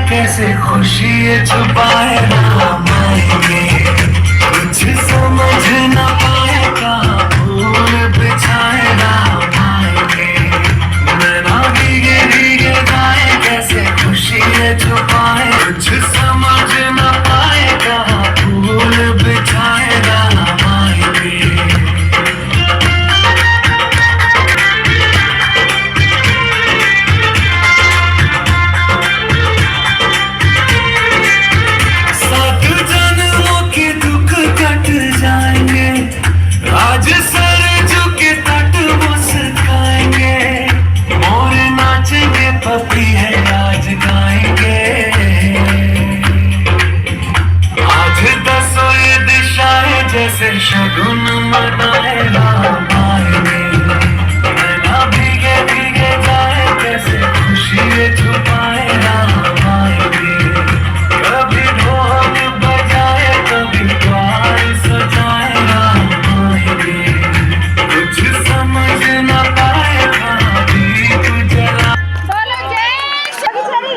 कैसे खुशी ये छुपाए ना पाएंगे, कुछ समझ ना पाए कहाँ फूल बिछाए ना पाएंगे। मैं ना भीगे भीगे जाए कैसे खुशी ये छुपाए, कुछ समझ ना पाए कहाँ फूल बिछाए ना पाएंगे। आज सर झुके तट मुस्काएंगे, मोर नाचेंगे पपी है आज गाएंगे। आज दसों ये दिशाएं जैसे शगुन मनाए राम आएंगे। ना भीगे भीगे जाए कैसे खुशी ये छुपाए राम आएंगे। कभी ढोल बजाए कभी द्वार सजाए राम आएंगे। कुछ समझ न पाए कहाँ दीप जला। बोलो जय श्री कृष्ण।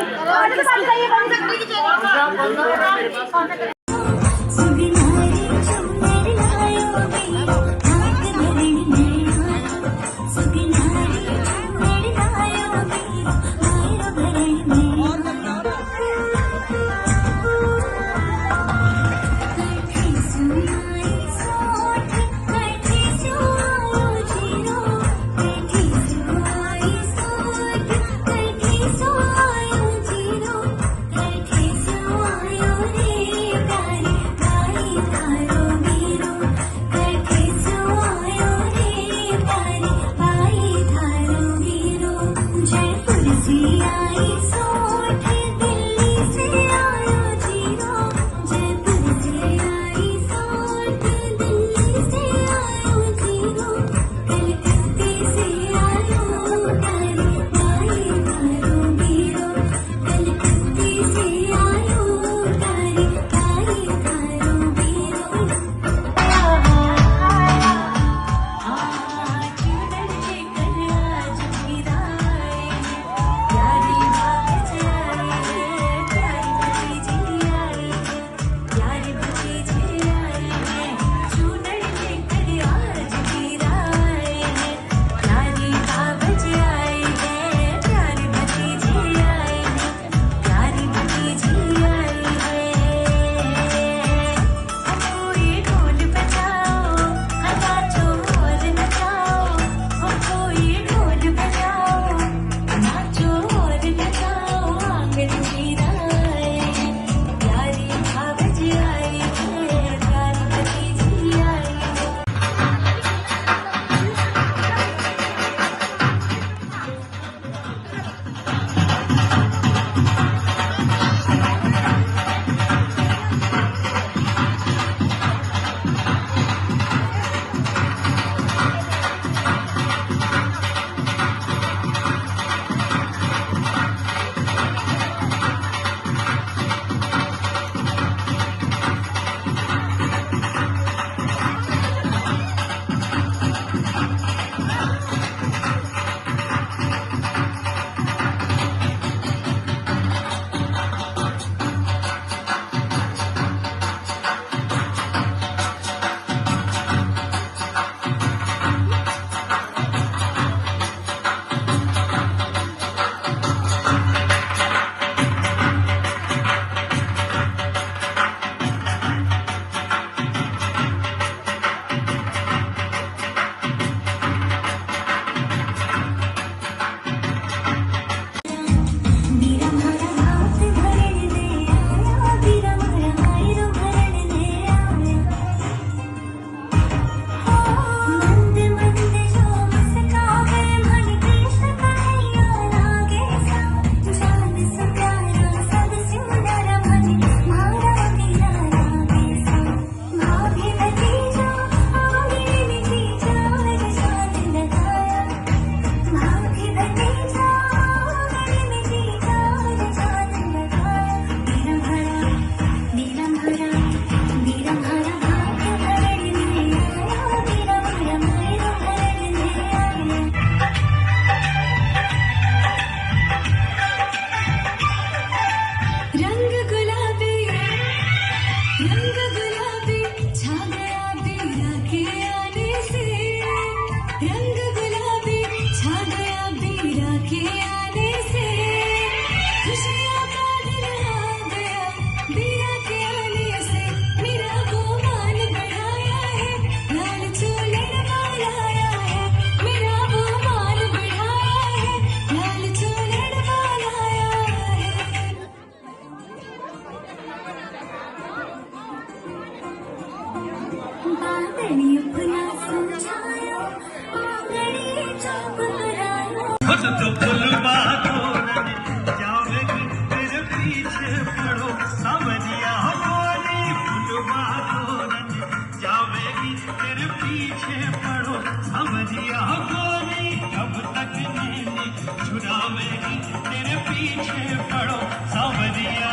तो फुलवा तोड़ने जावेगी तेरे पीछे पड़ो सावरिया बोली फुलवा तोड़ने जावेगी तेरे पीछे पड़ो सावरिया बोली कब तक नैनी छुड़ावेगी तेरे पीछे पड़ो सावरिया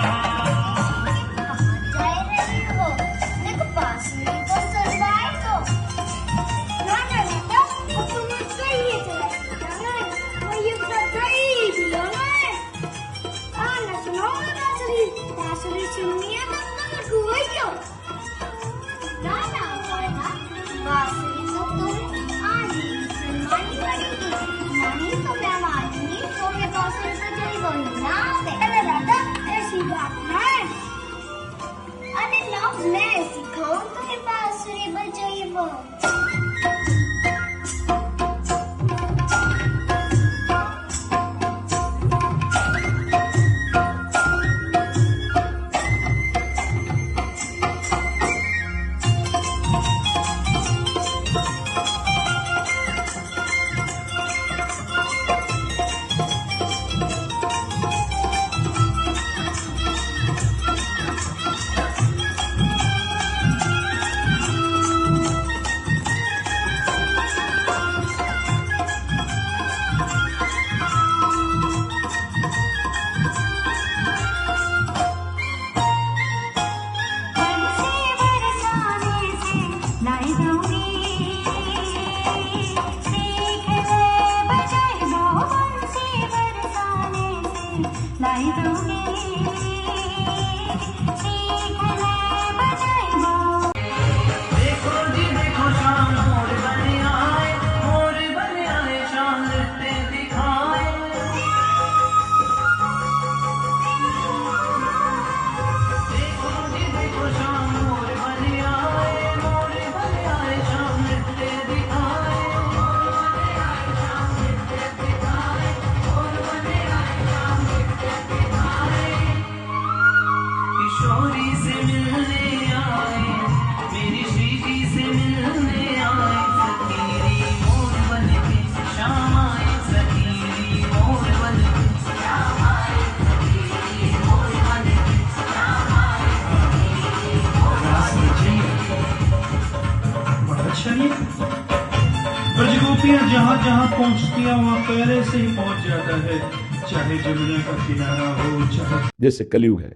ब्रजगोपियां जहाँ जहाँ पहुँचती है वहाँ पहले से ही पहुँच जाता है, चाहे जमुना का किनारा हो चाहे। जैसे कलयुग है,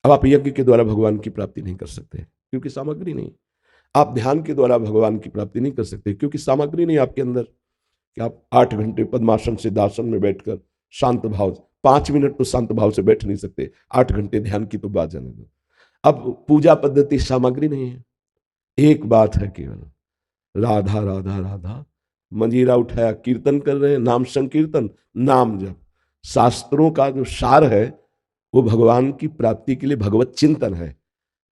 अब आप यज्ञ के द्वारा भगवान की प्राप्ति नहीं कर सकते क्योंकि सामग्री नहीं। आप ध्यान के द्वारा भगवान की प्राप्ति नहीं कर सकते क्योंकि सामग्री नहीं आपके अंदर कि आप 8 घंटे पद्मासन से दासन में बैठकर शांत भाव 5 मिनट तो शांत भाव से बैठ नहीं सकते, 8 घंटे ध्यान की तो बात जाने दो। अब पूजा पद्धति सामग्री नहीं है, एक बात है केवल राधा राधा राधा, मंजीरा उठाया कीर्तन कर रहे हैं, नाम संकीर्तन नाम जप। शास्त्रों का जो सार है वो भगवान की प्राप्ति के लिए भगवत चिंतन है।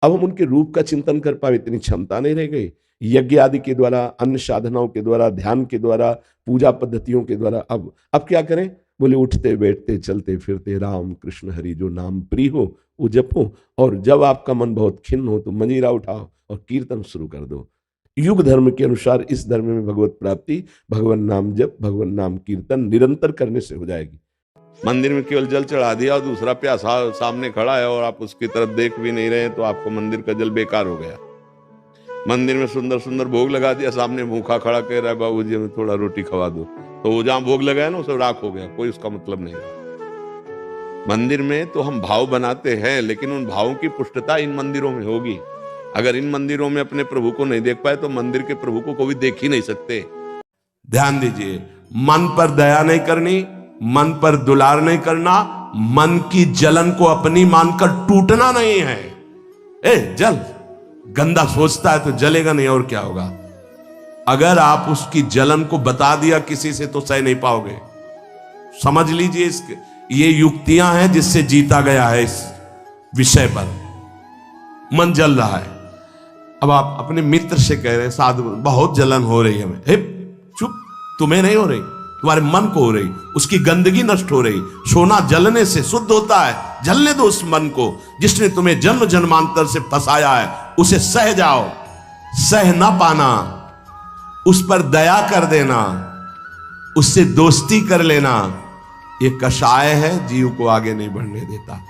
अब हम उनके रूप का चिंतन कर पाए इतनी क्षमता नहीं रह गई। यज्ञ आदि के द्वारा, अन्य साधनाओं के द्वारा, ध्यान के द्वारा, पूजा पद्धतियों के द्वारा अब क्या करें? बोले उठते बैठते चलते फिरते राम कृष्ण हरि जो नाम प्रिय हो वो जपो, और जब आपका मन बहुत खिन्न हो तो मंजीरा उठाओ और कीर्तन शुरू कर दो। युग धर्म के अनुसार इस धर्म में भगवत प्राप्ति भगवान नाम जप, भगवान नाम कीर्तन निरंतर करने से हो जाएगी। मंदिर में केवल जल चढ़ा दिया और दूसरा प्यासा सामने खड़ा है और आप उसकी तरफ देख भी नहीं रहे तो आपको मंदिर का जल बेकार हो गया। मंदिर में सुंदर सुंदर भोग लगा दिया, सामने भूखा खड़ा कह रहा है बाबू जी हमें थोड़ा रोटी खवा दो, तो वो जहां भोग लगाया ना वो सब राख हो गया, कोई उसका मतलब नहीं। मंदिर में तो हम भाव बनाते हैं लेकिन उन भावों की पुष्टता इन मंदिरों में होगी। अगर इन मंदिरों में अपने प्रभु को नहीं देख पाए तो मंदिर के प्रभु को भी देख ही नहीं सकते। ध्यान दीजिए, मन पर दया नहीं करनी, मन पर दुलार नहीं करना, मन की जलन को अपनी मानकर टूटना नहीं है। जल गंदा सोचता है तो जलेगा नहीं और क्या होगा। अगर आप उसकी जलन को बता दिया किसी से तो सह नहीं पाओगे। समझ लीजिए, इसके ये युक्तियां हैं जिससे जीता गया है इस विषय पर। मन जल रहा है, अब आप अपने मित्र से कह रहे हैं साधु बहुत जलन हो रही है हमें, चुप, तुम्हें नहीं हो रही, तुम्हारे मन को हो रही, उसकी गंदगी नष्ट हो रही। सोना जलने से शुद्ध होता है, जलने दो उस मन को जिसने तुम्हें जन्म जन्मांतर से फंसाया है, उसे सह जाओ। सह ना पाना, उस पर दया कर देना, उससे दोस्ती कर लेना, ये कषाय है, जीव को आगे नहीं बढ़ने देता।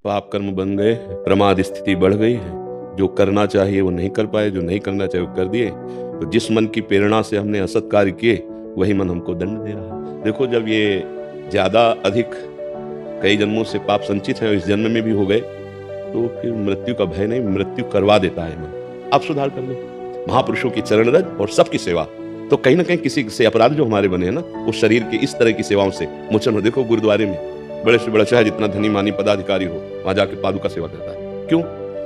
पाप कर्म बन गए, प्रमाद स्थिति बढ़ गई है, जो करना चाहिए वो नहीं कर पाए, जो नहीं करना चाहिए वो कर दिए। तो जिस मन की प्रेरणा से हमने असत कार्य किए वही मन हमको दंड दे रहा है। देखो, जब ये ज्यादा अधिक कई जन्मों से पाप संचित है और इस जन्म में भी हो गए तो फिर मृत्यु का भय नहीं, मृत्यु करवा देता है मन। आप सुधार कर लो, महापुरुषों की चरण रज और सबकी सेवा, तो कहीं ना कहीं किसी से अपराध जो हमारे बने हैं ना, उस शरीर के इस तरह की सेवाओं से मोचन हो। देखो, गुरुद्वारे में बड़े से बड़ा चाहे जितना धनी मानी पदाधिकारी हो, वहां जाके पादुका सेवा करता है। क्यों?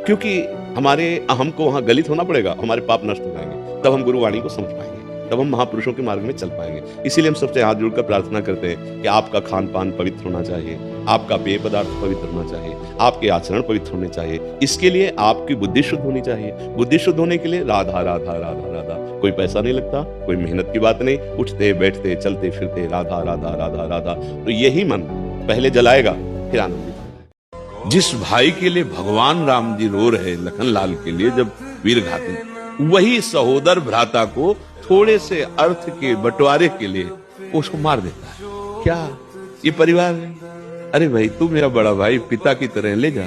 क्योंकि हमारे अहम को वहां गलित होना पड़ेगा, हमारे पाप नष्ट हो जाएंगे, तब हम गुरुवाणी को समझ पाएंगे, तब हम महापुरुषों के मार्ग में चल पाएंगे। इसीलिए हम सबसे हाथ जोड़कर प्रार्थना करते हैं कि आपका खान पान पवित्र होना चाहिए, आपका पेय पदार्थ पवित्र होना चाहिए, आपके आचरण पवित्र होने चाहिए। इसके लिए आपकी बुद्धि शुद्ध होनी चाहिए। बुद्धि शुद्ध होने के लिए राधा राधा राधा राधा, कोई पैसा नहीं लगता, कोई मेहनत की बात नहीं, उठते बैठते चलते फिरते राधा राधा राधा राधा। तो यही मन पहले जलाएगा फिर आनंदित होगा। जिस भाई के लिए भगवान राम जी रो रहे लखन लाल के लिए, जब वीर घाती वही सहोदर भ्राता को थोड़े से अर्थ के बंटवारे के लिए उसको मार देता है। क्या ये परिवार है? अरे भाई तू मेरा बड़ा भाई, पिता की तरह ले जा,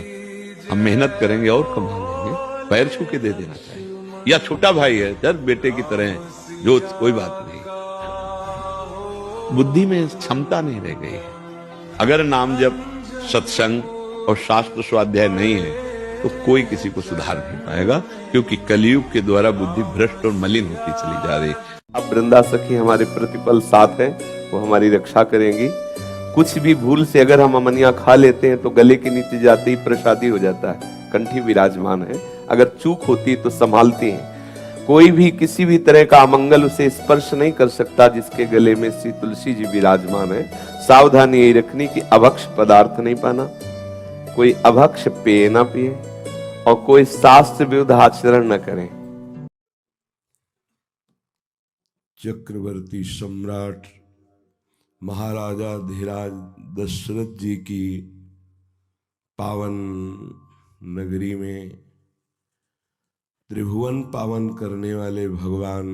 हम मेहनत करेंगे और कमा लेंगे, पैर छू के दे देना चाहिए। या छोटा भाई है, दर बेटे की तरह जो कोई बात नहीं। बुद्धि में क्षमता नहीं रह गई है। अगर नाम जप, सत्संग और शास्त्र स्वाध्याय नहीं है तो कोई किसी को सुधार नहीं पाएगा, क्योंकि कलयुग के द्वारा बुद्धि भ्रष्ट और मलिन होती चली जा रही। अब वृंदा सखी हमारे प्रतिपल साथ हैं, वो हमारी रक्षा करेंगी। कुछ भी भूल से अगर हम अमनिया खा लेते हैं तो गले के नीचे जाते ही प्रसादी हो जाता है। कंठी विराजमान है, अगर चूक होती तो संभालती हैं। कोई भी किसी भी तरह का अमंगल उसे स्पर्श नहीं कर सकता जिसके गले में श्री तुलसी जी विराजमान है। सावधानी यही रखनी कि अभक्ष पदार्थ नहीं पाना, कोई अभक्ष पेय ना पिए और कोई शास्त्र विरुद्ध आचरण न करें। चक्रवर्ती सम्राट महाराजा धीराज दशरथ जी की पावन नगरी में त्रिभुवन पावन करने वाले भगवान,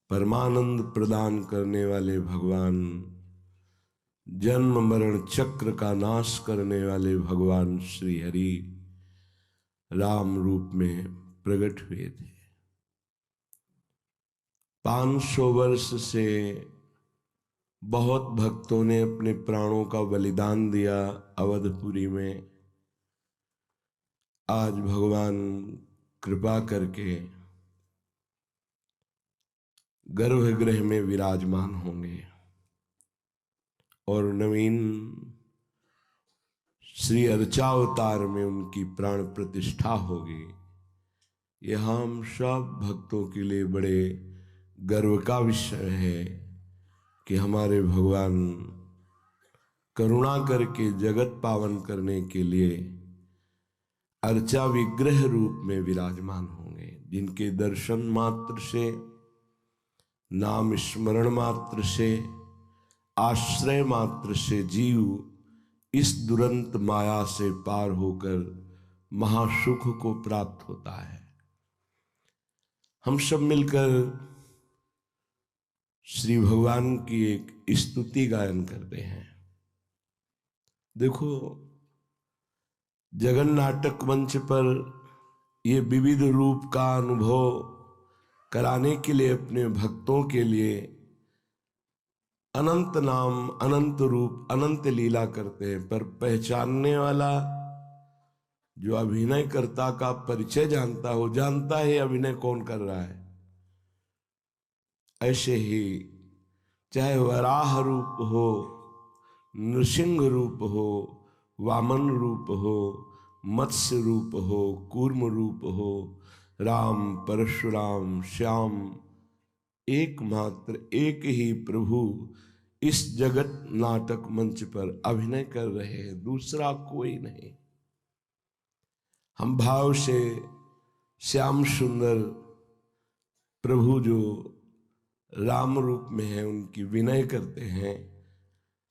परमानंद प्रदान करने वाले भगवान, जन्म मरण चक्र का नाश करने वाले भगवान श्री हरि राम रूप में प्रकट हुए थे। 500 वर्ष से बहुत भक्तों ने अपने प्राणों का बलिदान दिया अवधपुरी में। आज भगवान कृपा करके गर्भगृह में विराजमान होंगे और नवीन श्री अर्चावतार में उनकी प्राण प्रतिष्ठा होगी। यह हम सब भक्तों के लिए बड़े गर्व का विषय है कि हमारे भगवान करुणा करके जगत पावन करने के लिए अर्चा विग्रह रूप में विराजमान होंगे, जिनके दर्शन मात्र से, नाम स्मरण मात्र से, आश्रय मात्र से जीव इस दुरंत माया से पार होकर महासुख को प्राप्त होता है। हम सब मिलकर श्री भगवान की एक स्तुति गायन करते हैं। देखो, जगन नाटक मंच पर ये विविध रूप का अनुभव कराने के लिए अपने भक्तों के लिए अनंत नाम, अनंत रूप, अनंत लीला करते हैं, पर पहचानने वाला जो अभिनयकर्ता का परिचय जानता हो, जानता है अभिनय कौन कर रहा है। ऐसे ही चाहे वराह रूप हो, नृसिंह रूप हो, वामन रूप हो, मत्स्य रूप हो, कूर्म रूप हो, राम, परशुराम, श्याम, एकमात्र एक ही प्रभु इस जगत नाटक मंच पर अभिनय कर रहे हैं, दूसरा कोई नहीं। हम भाव से श्याम सुंदर प्रभु जो राम रूप में है उनकी विनय करते हैं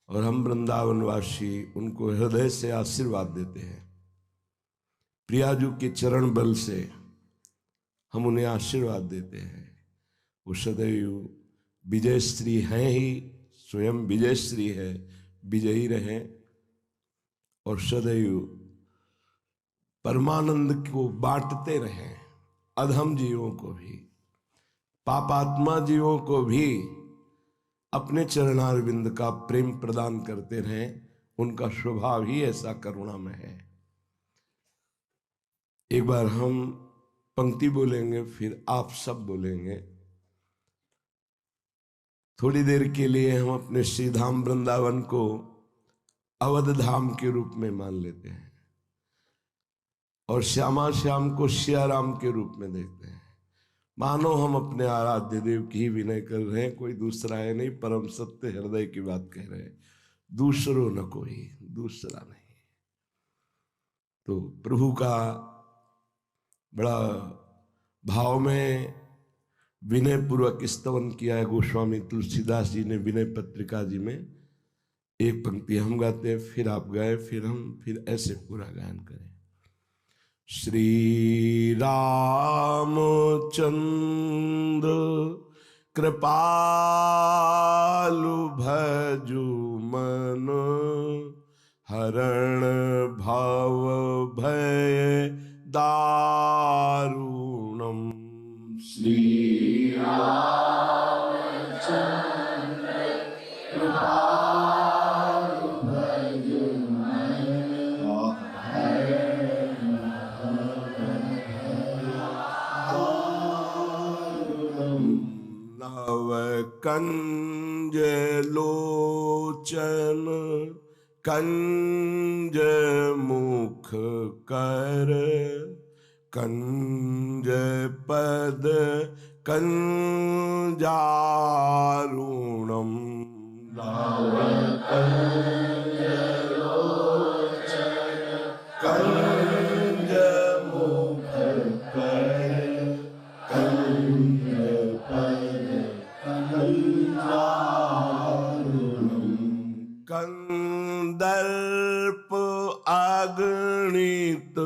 और हम वृंदावनवासी उनको हृदय से आशीर्वाद देते हैं। प्रियाजू के चरण बल से हम उन्हें आशीर्वाद देते हैं। वो सदैव विजय श्री हैं ही, स्वयं विजय श्री है, विजयी रहे और सदैव परमानंद को बांटते रहें। अधम जीवों को भी, पापात्मा जीवों को भी अपने चरणारविंद का प्रेम प्रदान करते रहें। उनका स्वभाव ही ऐसा करुणामय है। एक बार हम पंक्ति बोलेंगे, फिर आप सब बोलेंगे। थोड़ी देर के लिए हम अपने श्री धाम वृंदावन को अवध धाम के रूप में मान लेते हैं और श्यामा श्याम को सियाराम के रूप में देखते हैं। मानो हम अपने आराध्य देव की ही विनय कर रहे हैं, कोई दूसरा है नहीं, परम सत्य हृदय की बात कह रहे हैं, दूसरो न कोई, दूसरा नहीं। तो प्रभु का बड़ा भाव में विनय पूर्वक स्तवन किया है गोस्वामी तुलसीदास जी ने विनय पत्रिका जी में। एक पंक्ति हम गाते हैं, फिर आप गाए, फिर हम, फिर ऐसे पूरा गायन करें। श्री रामचंद्र कृपालु भजु मन, हरण भव भय दारुणम। श्री रामचंद्र कृपालु भजु मन, हरण नव कंज लोचन, कंज मुख कर, कंज पद कंजारुणम। नव कंज लोचन, कंज मुख कर, कंज पद कंजारुणम। कंदर्प अगणित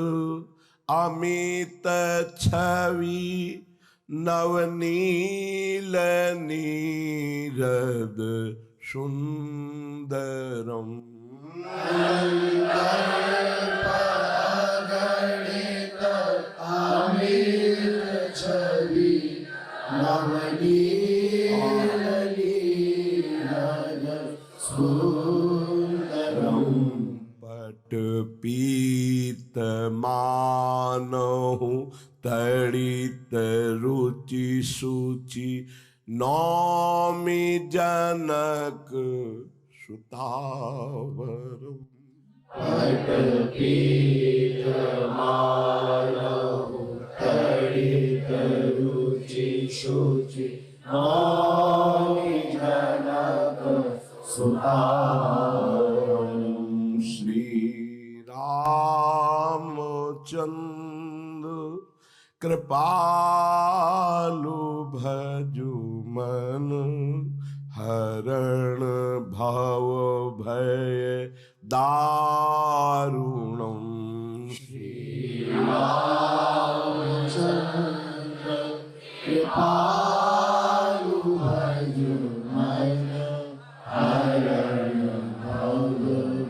अमित छवि, नवनील नीरद सुंदरम। कंदर्प अगणित अमित छवि, नवनील नीरद सुंदरम। पट पीत मानहु तड़ित रुचि सूचि, नौमि जनक सुतावरम। पट पीत मानहु तड़ित रुचि सूचि, नौमि जनक सुतावरम। श्री रामचंद्र कृपालु भजु मन, हरण भव भय दारुणम। श्री रामचंद्र कृपालु भजु मन, हरण भव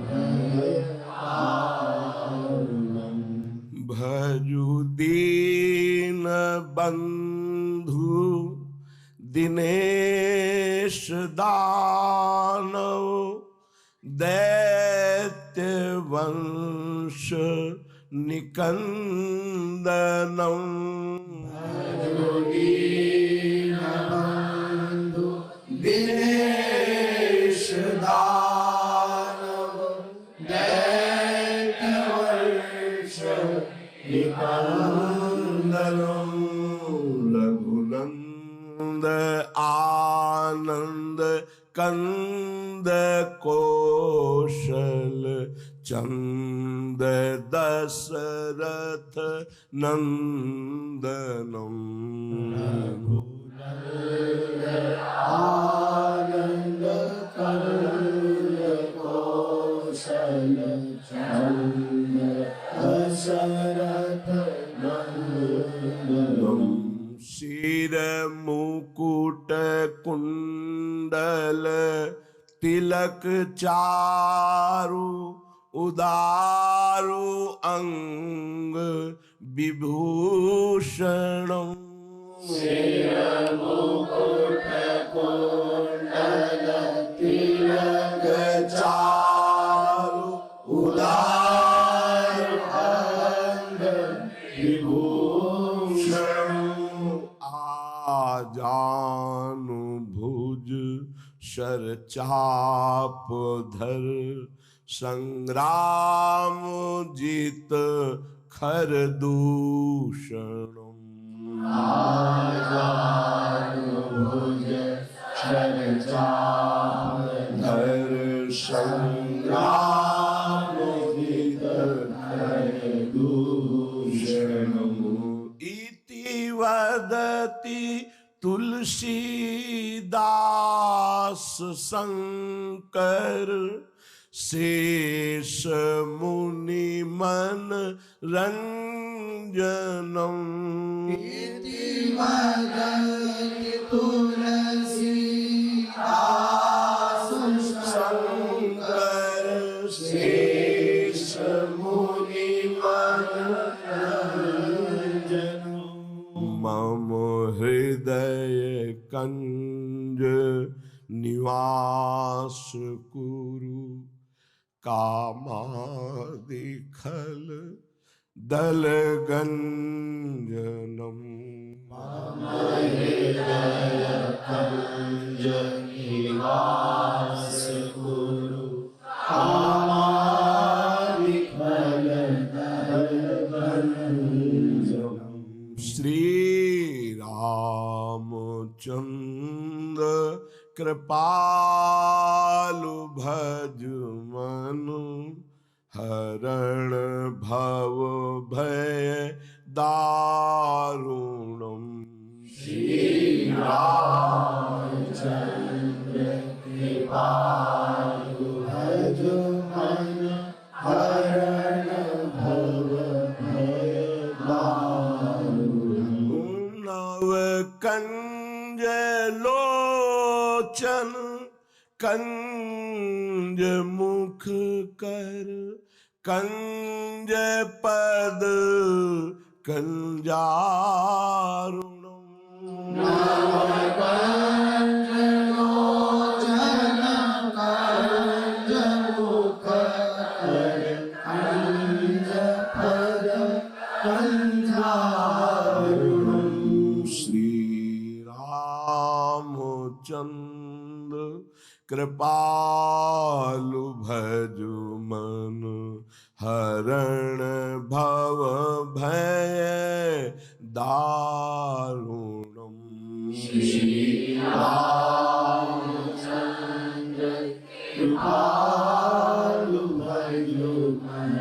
भय दारुणम। भजु दीन बंधु दिनेश दानव, दैत्य वंश निकंदनम। भजु दीन बंधु दिनेश दानव, दैत्य वंश निकंदनम। रघुनंद आनंद कंद कौशल, चंद दशरथ नंदनम। रघुनंद आनंद कंद कौशल, चंद दशरथ नंदनम। शिर मुकुट कुंडल तिलक चारु, उदारु अंग विभूषणम। शिर मुकुट कुंडल तिलक चारु, उदारु अंग विभूषणम। आजानु भुज शर चाप धर, संग्राम जित खर दूषणम। आजानु भुज शर चाप धर, संग्राम जित खर दूषणम। इति वदति तुलसीदास शंकर, शेष मुनि मन रंजनम शंकर शेष मुनि मन मम हृदय कंज निवास कुरु कामादिखल दल गंजनम श्री रामचंद्र कृपालु भज मनु हरण भव भय दारुणम श्री रामचंद्र कृपालु भज मनु हरण भव भय दारुणम नव कंज लोचन कंज मुख कर कंज पद कंजारुणम कंज लोचन कंज मुख कर कंज पद कंजारुणम श्री रामचंद्र कृपालु भजु मन हरण भव भय दारुणम श्री रामचंद्र कृपालु भजु मन